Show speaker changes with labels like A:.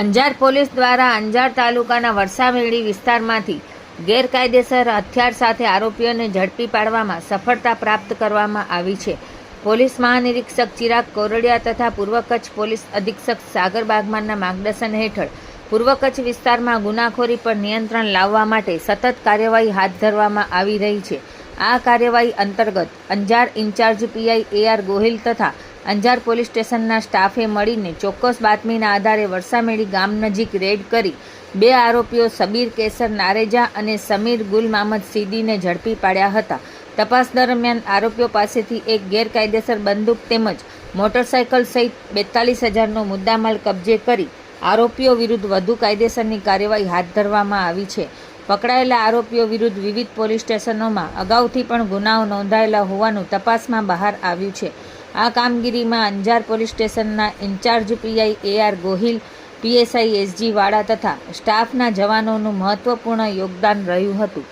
A: Anjar police દ્વારા અંજાર તાલુકાના વરસામેડી વિસ્તારમાંથી ગેરકાયદેસર હથિયાર સાથે આરોપીઓને ઝડપી પાડવામાં સફળતા પ્રાપ્ત કરવામાં આવી છે. પોલીસ મહાનિરીક્ષક ચિરાગ કોરડિયા તથા પૂર્વ કચ્છ પોલીસ અધિક્ષક સાગર બાગમાનના માર્ગદર્શન હેઠળ પૂર્વ કચ્છ વિસ્તારમાં ગુનાખોરી પર નિયંત્રણ લાવવા માટે સતત કાર્યવાહી હાથ ધરવામાં આવી રહી છે. આ કાર્યવાહી અંતર્ગત Anjar in-charge PI AR Gohil તથા અંજાર પોલીસ સ્ટેશનના સ્ટાફે મળીને ચોક્કસ બાતમીના આધારે વરસામેડી ગામ નજીક રેડ કરી 2 આરોપીઓ સબીર કેસર નારેજા અને સમીર ગુલ મામદ સીદીને ઝડપી પાડ્યા હતા. તપાસ દરમિયાન આરોપીઓ પાસેથી એક ગેરકાયદેસર બંદૂક તેમજ મોટરસાયકલ સહિત 42,000નો મુદ્દામાલ કબજે કરી આરોપીઓ વિરુદ્ધ વધુ કાયદેસરની કાર્યવાહી હાથ ધરવામાં આવી છે. પકડાયેલા આરોપીઓ વિરુદ્ધ વિવિધ પોલીસ સ્ટેશનોમાં અગાઉથી પણ ગુનાઓ નોંધાયેલા હોવાનું તપાસમાં બહાર આવ્યું છે. આ કામગીરીમાં અંજાર પોલીસ સ્ટેશનના in-charge PI AR Gohil, PSI SG Vada તથા સ્ટાફના જવાનોનું મહત્વપૂર્ણ યોગદાન રહ્યું હતું.